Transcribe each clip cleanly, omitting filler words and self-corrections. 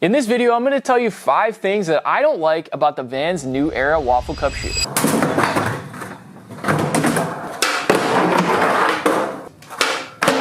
In this video, I'm going to tell you 5 things that I don't like about the Vans New Era Wafflecup shoe.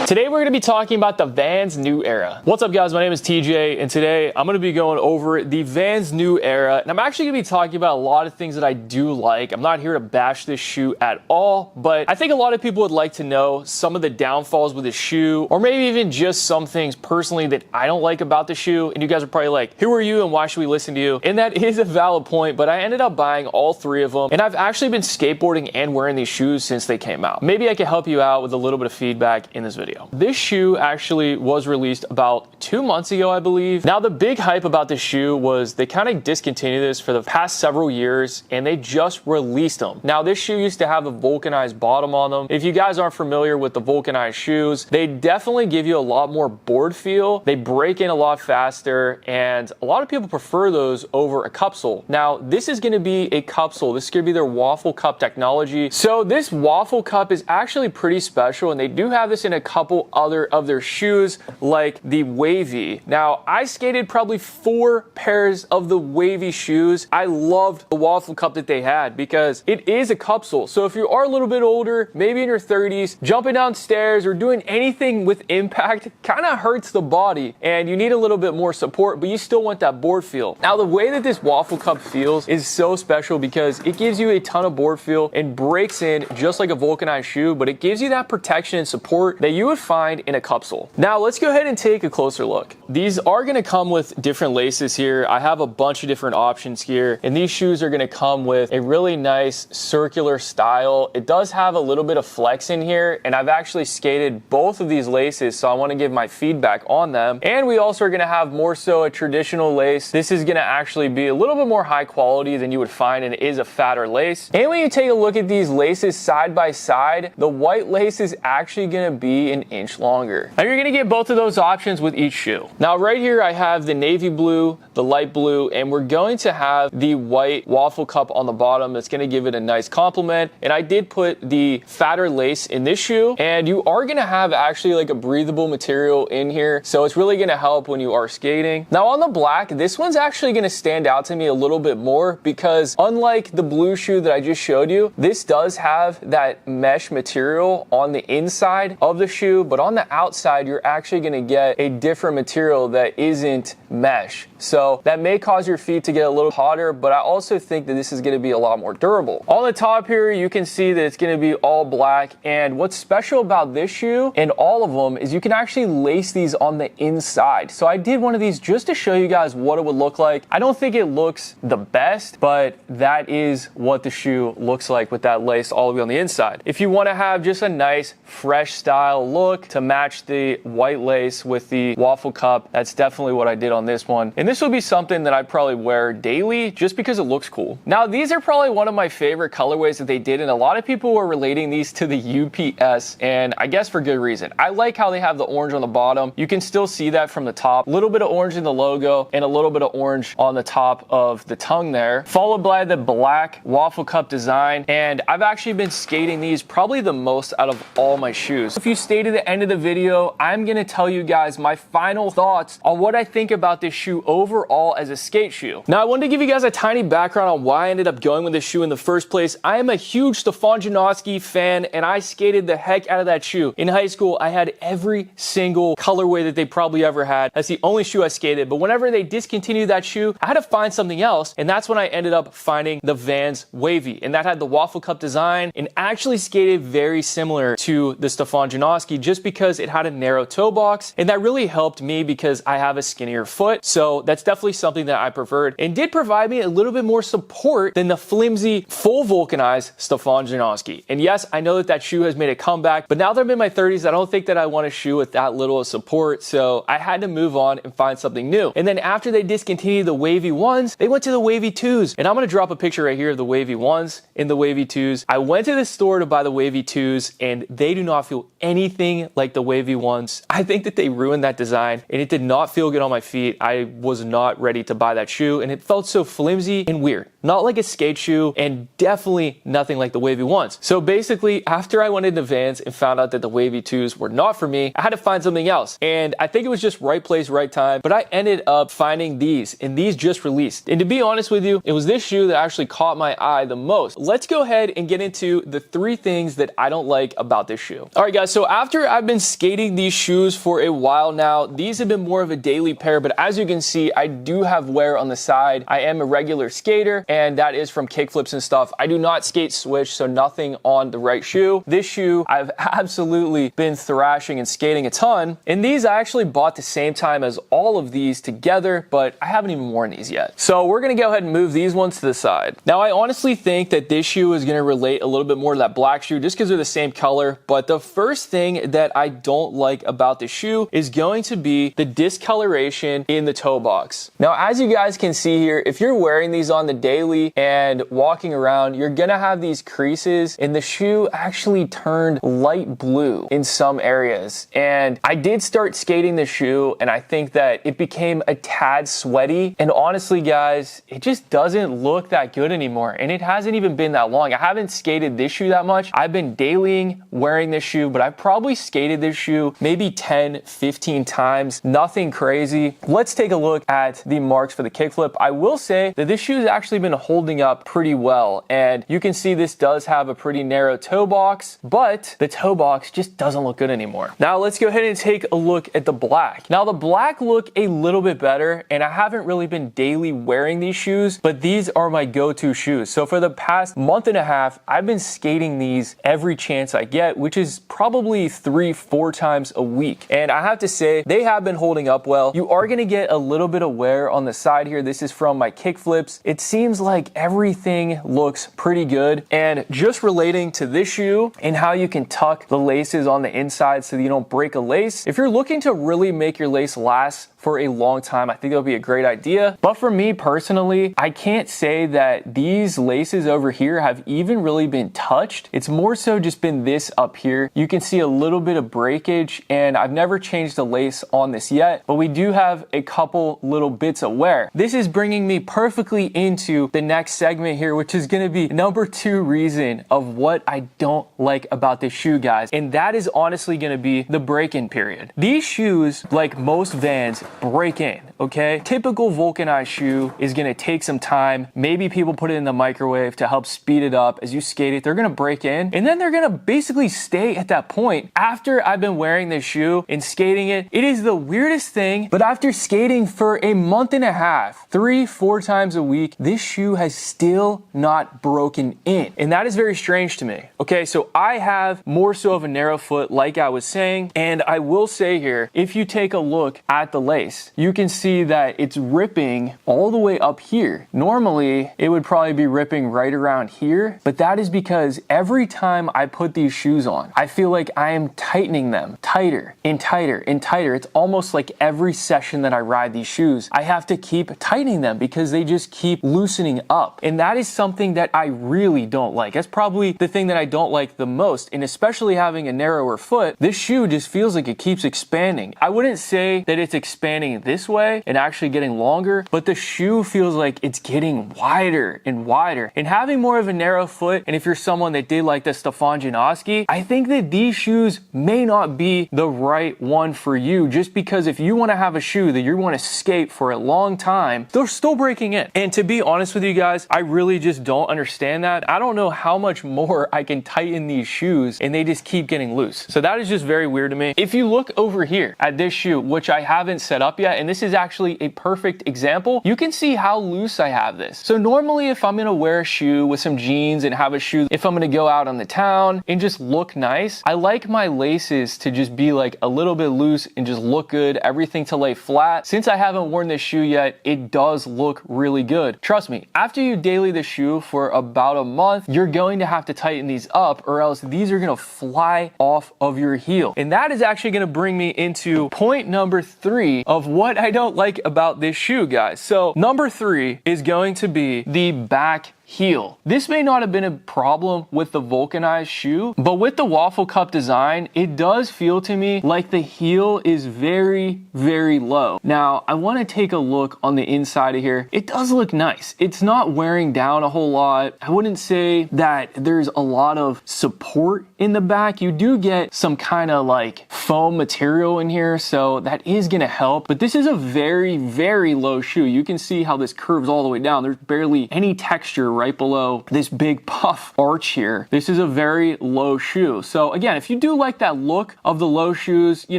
Today we're going to be talking about the Vans New Era. What's up guys, my name is TJ and today I'm going to be going over the Vans New Era, and I'm actually going to be talking about a lot of things that I do like. I'm not here to bash this shoe at all, but I think a lot of people would like to know some of the downfalls with the shoe, or maybe even just some things personally that I don't like about the shoe, and you guys are probably like, who are you and why should we listen to you? And that is a valid point, but I ended up buying all 3 of them, and I've actually been skateboarding and wearing these shoes since they came out. Maybe I can help you out with a little bit of feedback in this video. This shoe actually was released about 2 months ago, I believe. Now, the big hype about this shoe was they kind of discontinued this for the past several years and they just released them. Now, this shoe used to have a vulcanized bottom on them. If you guys aren't familiar with the vulcanized shoes, they definitely give you a lot more board feel. They break in a lot faster and a lot of people prefer those over a cupsole. Now, this is going to be a cupsole. This is going to be their Wafflecup technology. So this Wafflecup is actually pretty special, and they do have this in a couple other of their shoes, like the Wavy. Now, I skated probably 4 pairs of the Wavy shoes. I loved the Wafflecup that they had because it is a cupsole. So if you are a little bit older, maybe in your 30s, jumping downstairs or doing anything with impact kind of hurts the body and you need a little bit more support, but you still want that board feel. Now, the way that this Wafflecup feels is so special because it gives you a ton of board feel and breaks in just like a vulcanized shoe, but it gives you that protection and support that you would find in a cupsole. Now let's go ahead and take a closer look. These are going to come with different laces here. I have a bunch of different options here, and these shoes are going to come with a really nice circular style. It does have a little bit of flex in here, and I've actually skated both of these laces, so I want to give my feedback on them. And we also are going to have more so a traditional lace. This is going to actually be a little bit more high quality than you would find, and it is a fatter lace. And when you take a look at these laces side by side, the white lace is actually going to be an inch longer. Now you're going to get both of those options with each shoe. Now right here I have the navy blue, the light blue, and we're going to have the white Wafflecup on the bottom. That's going to give it a nice complement. And I did put the fatter lace in this shoe, and you are going to have actually like a breathable material in here, so it's really going to help when you are skating. Now on the black, this one's actually going to stand out to me a little bit more because unlike the blue shoe that I just showed you, this does have that mesh material on the inside of the shoe, but on the outside you're actually going to get a different material that isn't mesh. So that may cause your feet to get a little hotter, but I also think that this is going to be a lot more durable. On the top here, you can see that it's going to be all black, and what's special about this shoe and all of them is you can actually lace these on the inside. So I did one of these just to show you guys what it would look like. I don't think it looks the best, but that is what the shoe looks like with that lace all the way on the inside. If you want to have just a nice fresh style look to match the white lace with the Wafflecup, that's definitely what I did on this one. And this would be something that I'd probably wear daily just because it looks cool. Now, these are probably one of my favorite colorways that they did, and a lot of people were relating these to the UPS, and I guess for good reason. I like how they have the orange on the bottom. You can still see that from the top. A little bit of orange in the logo and a little bit of orange on the top of the tongue there, followed by the black Wafflecup design. And I've actually been skating these probably the most out of all my shoes. If you stay to the end of the video, I'm going to tell you guys my final thoughts on what I think about this shoe overall as a skate shoe. Now, I wanted to give you guys a tiny background on why I ended up going with this shoe in the first place. I am a huge Stefan Janoski fan, and I skated the heck out of that shoe. In high school, I had every single colorway that they probably ever had. That's the only shoe I skated, but whenever they discontinued that shoe, I had to find something else, and that's when I ended up finding the Vans Wavy, and that had the Wafflecup design and actually skated very similar to the Stefan Janoski just because it had a narrow toe box, and that really helped me because I have a skinnier foot. So that's definitely something that I preferred and did provide me a little bit more support than the flimsy, full vulcanized Stefan Janoski. And yes, I know that that shoe has made a comeback, but now that I'm in my 30s, I don't think that I want a shoe with that little of support. So I had to move on and find something new. And then after they discontinued the Wavy ones, they went to the Wavy twos. And I'm going to drop a picture right here of the Wavy ones and the Wavy twos. I went to the store to buy the Wavy twos, and they do not feel anything like the Wavy ones. I think that they ruined that design, and it did not feel good on my feet. I was not ready to buy that shoe, and it felt so flimsy and weird. not like a skate shoe, and definitely nothing like the wavy ones. So basically, after I went into Vans and found out that the wavy 2s were not for me, I had to find something else. And I think it was just right place, right time, but I ended up finding these, and these just released. And to be honest with you, it was this shoe that actually caught my eye the most. Let's go ahead and get into the 3 things that I don't like about this shoe. All right, guys, so after I've been skating these shoes for a while now, these have been more of a daily pair, but as you can see, I do have wear on the side. I am a regular skater, and that is from kickflips and stuff. I do not skate switch, so nothing on the right shoe. This shoe, I've absolutely been thrashing and skating a ton, and these I actually bought the same time as all of these together, but I haven't even worn these yet. So we're gonna go ahead and move these ones to the side. Now, I honestly think that this shoe is gonna relate a little bit more to that black shoe just because they're the same color, but the first thing that I don't like about the shoe is going to be the discoloration in the toe box. Now, as you guys can see here, if you're wearing these on the daily and walking around, you're gonna have these creases, and the shoe actually turned light blue in some areas. And I did start skating the shoe, and I think that it became a tad sweaty, and honestly guys, it just doesn't look that good anymore, and it hasn't even been that long. I haven't skated this shoe that much. I've been dailying wearing this shoe, but I've probably skated this shoe maybe 10, 15 times, nothing crazy. Let's take a look at the marks for the kickflip. I will say that this shoe has actually been holding up pretty well, and you can see this does have a pretty narrow toe box, but the toe box just doesn't look good anymore. Now let's go ahead and take a look at the black. Now the black look a little bit better, and I haven't really been daily wearing these shoes, but these are my go-to shoes. So for the past month and a half, I've been skating these every chance I get, which is probably 3-4 times a week. And I have to say, they have been holding up well. You are gonna get a little bit of wear on the side here. This is from my kickflips. It seems like everything looks pretty good. And just relating to this shoe and how you can tuck the laces on the inside so that you don't break a lace, if you're looking to really make your lace last for a long time, I think that would be a great idea. But for me personally, I can't say that these laces over here have even really been touched. It's more so just been this up here. You can see a little bit of breakage, and I've never changed the lace on this yet, but we do have a couple little bits of wear. This is bringing me perfectly into the next segment here, which is gonna be number 2 reason of what I don't like about this shoe, guys. And that is honestly gonna be the break-in period. These shoes, like most Vans, break in, okay? Typical vulcanized shoe is gonna take some time. Maybe people put it in the microwave to help speed it up. As you skate it, they're gonna break in, and then they're gonna basically stay at that point. After I've been wearing this shoe and skating it, it is the weirdest thing, but after skating for a month and a half, 3-4 times a week, this shoe has still not broken in. And that is very strange to me. Okay, so I have more so of a narrow foot, like I was saying, and I will say here, if you take a look at the lace, you can see that it's ripping all the way up here. Normally, it would probably be ripping right around here, but that is because every time I put these shoes on, I feel like I am tightening them tighter and tighter and tighter. It's almost like every session that I ride these shoes, I have to keep tightening them because they just keep loosening up. And that is something that I really don't like. That's probably the thing that I don't like the most. And especially having a narrower foot, this shoe just feels like it keeps expanding. I wouldn't say that it's expanding this way and actually getting longer, but the shoe feels like it's getting wider and wider. And having more of a narrow foot, and if you're someone that did like the Stefan Janoski, I think that these shoes may not be the right one for you, just because if you want to have a shoe that you want to skate for a long time, they're still breaking in. And to be honest with you guys, I really just don't understand that. I don't know how much more I can tighten these shoes and they just keep getting loose. So that is just very weird to me. If you look over here at this shoe, which I haven't set up yet, and this is actually a perfect example, you can see how loose I have this. So normally if I'm gonna wear a shoe with some jeans and have a shoe, if I'm gonna go out on the town and just look nice, I like my laces to just be like a little bit loose and just look good, everything to lay flat. Since I haven't worn this shoe yet, it does look really good. Trust me, after you daily the shoe for about a month, you're going to have to tighten these up, or else these are gonna fly off of your heel. And that is actually gonna bring me into point number 3 of what I don't like about this shoe, guys. So number 3 is going to be the back heel. This may not have been a problem with the vulcanized shoe, but with the Wafflecup design, it does feel to me like the heel is very, very low. Now, I want to take a look on the inside of here. It does look nice. It's not wearing down a whole lot. I wouldn't say that there's a lot of support in the back. You do get some kind of like foam material in here, so that is going to help. But this is a very, very low shoe. You can see how this curves all the way down. There's barely any texture right below this big puff arch here. This is a very low shoe. So again, if you do like that look of the low shoes, you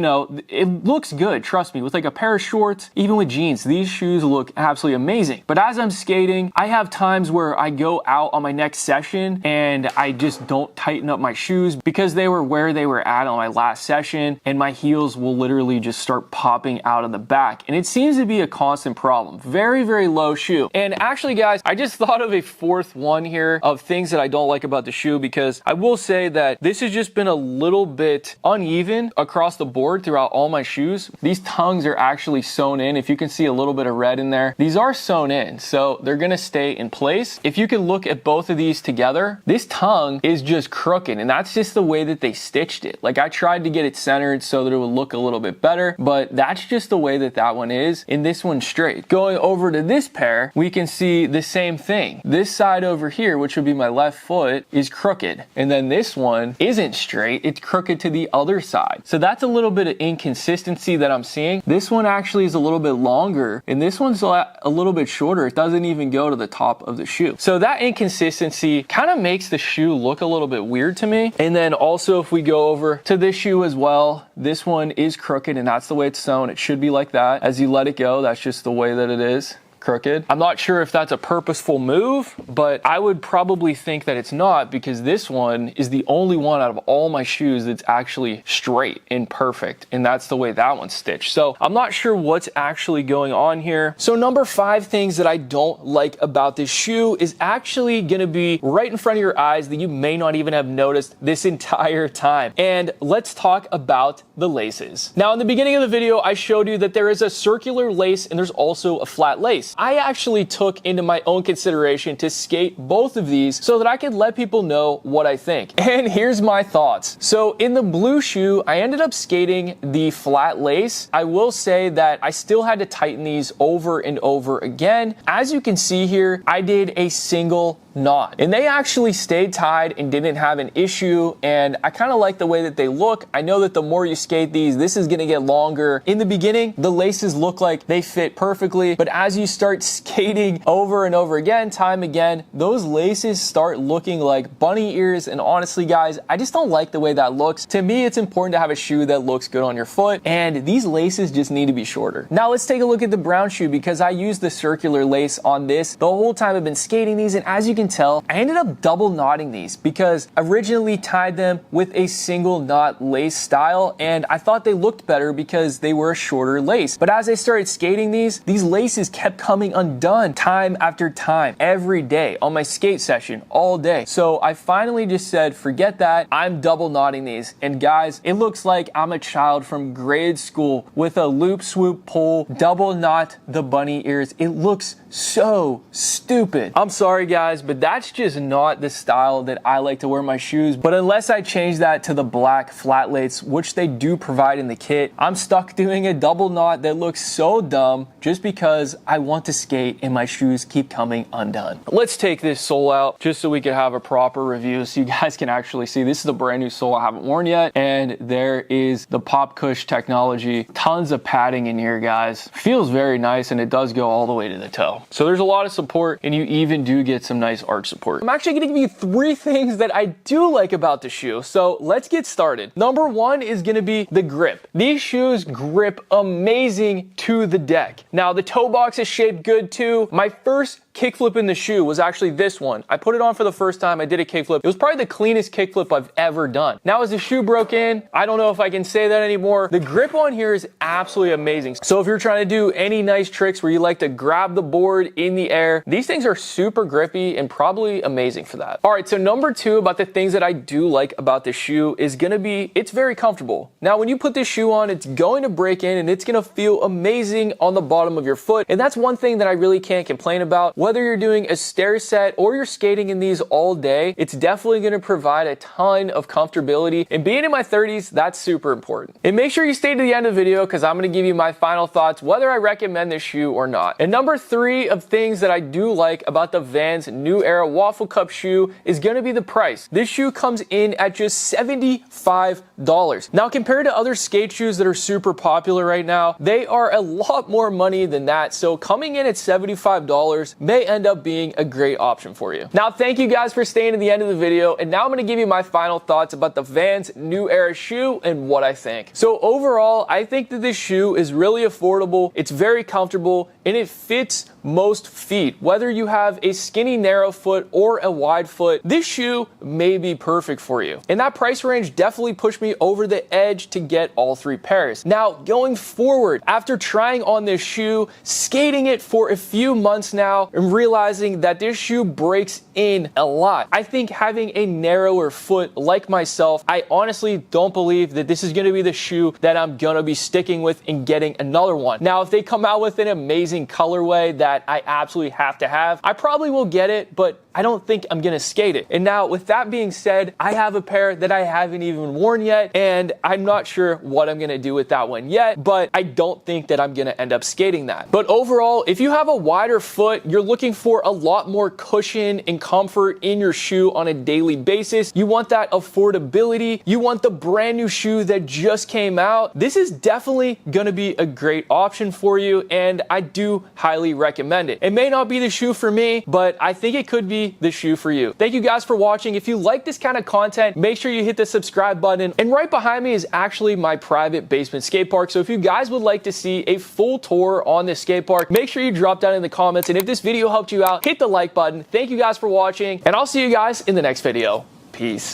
know, it looks good. Trust me, with like a pair of shorts, even with jeans, these shoes look absolutely amazing. But as I'm skating, I have times where I go out on my next session and I just don't tighten up my shoes because they were where they were at on my last session, and my heels will literally just start popping out of the back. And it seems to be a constant problem. Very, very low shoe. And actually, guys, I just thought of a fourth one here of things that I don't like about the shoe, because I will say that this has just been a little bit uneven across the board throughout all my shoes. These tongues are actually sewn in. If you can see a little bit of red in there, these are sewn in, so they're gonna stay in place. If you can look at both of these together, this tongue is just crooked, and that's just the way that they stitched it. Like, I tried to get it centered so that it would look a little bit better, but that's just the way that that one is, and this one's straight. Going over to this pair, we can see the same thing. This side over here, which would be my left foot, is crooked, and then this one isn't straight, it's crooked to the other side. So that's a little bit of inconsistency that I'm seeing. This one actually is a little bit longer, and this one's a little bit shorter. It doesn't even go to the top of the shoe. So that inconsistency kind of makes the shoe look a little bit weird to me. And then also, if we go over to this shoe as well, this one is crooked, and that's the way it's sewn. It should be like that. As you let it go, that's just the way that it is. Crooked. I'm not sure if that's a purposeful move, but I would probably think that it's not, because this one is the only one out of all my shoes that's actually straight and perfect, and that's the way that one's stitched. So I'm not sure what's actually going on here. So number 5 things that I don't like about this shoe is actually gonna be right in front of your eyes that you may not even have noticed this entire time. And let's talk about the laces. Now, in the beginning of the video, I showed you that there is a circular lace and there's also a flat lace. I actually took into my own consideration to skate both of these so that I could let people know what I think. And here's my thoughts. So in the blue shoe, I ended up skating the flat lace. I will say that I still had to tighten these over and over again. As you can see here, I did a single knot, and they actually stayed tied and didn't have an issue, and I kind of like the way that they look. I know that the more you skate these, this is gonna get longer. In the beginning, the laces look like they fit perfectly, but as you start skating over and over again, time again, those laces start looking like bunny ears, and honestly, guys, I just don't like the way that looks. To me, it's important to have a shoe that looks good on your foot, and these laces just need to be shorter. Now let's take a look at the brown shoe, because I used the circular lace on this the whole time I've been skating these, and as you can tell, I ended up double knotting these because I originally tied them with a single knot lace style, and I thought they looked better because they were a shorter lace. But as I started skating these laces kept coming undone time after time, every day on my skate session, all day. So I finally just said, forget that, I'm double knotting these. And guys, it looks like I'm a child from grade school with a loop swoop pull, double knot the bunny ears. It looks so stupid. I'm sorry, guys, but that's just not the style that I like to wear my shoes. But unless I change that to the black flat lace, which they do provide in the kit, I'm stuck doing a double knot that looks so dumb just because I want to skate and my shoes keep coming undone. Let's take this sole out just so we can have a proper review so you guys can actually see. This is the brand new sole I haven't worn yet, and there is the Pop Cush technology. Tons of padding in here, guys. Feels very nice, and it does go all the way to the toe. So there's a lot of support, and you even do get some nice arch support. I'm actually gonna give you 3 things that I do like about the shoe. So let's get started. Number 1 is gonna be the grip. These shoes grip amazing to the deck. Now the toe box is shaped good too. My first kickflip in the shoe was actually this one. I put it on for the first time, I did a kickflip. It was probably the cleanest kickflip I've ever done. Now as the shoe broke in, I don't know if I can say that anymore. The grip on here is absolutely amazing. So if you're trying to do any nice tricks where you like to grab the board in the air, these things are super grippy and probably amazing for that. All right, so number 2 about the things that I do like about this shoe is gonna be, it's very comfortable. Now, when you put this shoe on, it's going to break in and it's gonna feel amazing on the bottom of your foot. And that's one thing that I really can't complain about. Whether you're doing a stair set or you're skating in these all day, it's definitely gonna provide a ton of comfortability. And being in my 30s, that's super important. And make sure you stay to the end of the video because I'm gonna give you my final thoughts, whether I recommend this shoe or not. And number 3 of things that I do like about the Vans New Era Wafflecup shoe is gonna be the price. This shoe comes in at just $75. Now, compared to other skate shoes that are super popular right now, they are a lot more money than that. So coming in at $75 may end up being a great option for you. Now, thank you guys for staying to the end of the video. And now I'm gonna give you my final thoughts about the Vans New Era shoe and what I think. So overall, I think that this shoe is really affordable. It's very comfortable and it fits most feet. Whether you have a skinny narrow foot or a wide foot, this shoe may be perfect for you. And that price range definitely pushed me over the edge to get all 3 pairs. Now, going forward, after trying on this shoe, skating it for a few months now, and realizing that this shoe breaks in a lot. I think having a narrower foot like myself, I honestly don't believe that this is gonna be the shoe that I'm gonna be sticking with and getting another one. Now, if they come out with an amazing colorway that I absolutely have to have, I probably will get it, but I don't think I'm gonna skate it. And now, with that being said, I have a pair that I haven't even worn yet, and I'm not sure what I'm gonna do with that one yet, but I don't think that I'm gonna end up skating that. But overall, if you have a wider foot, you're looking for a lot more cushion and comfort in your shoe on a daily basis. You want that affordability. You want the brand new shoe that just came out. This is definitely gonna be a great option for you, and I do highly recommend it. It may not be the shoe for me, but I think it could be the shoe for you. Thank you guys for watching. If you like this kind of content, make sure you hit the subscribe button. And right behind me is actually my private basement skate park. So if you guys would like to see a full tour on this skate park, make sure you drop down in the comments. And if this video helped you out, hit the like button. Thank you guys for watching, and I'll see you guys in the next video. Peace.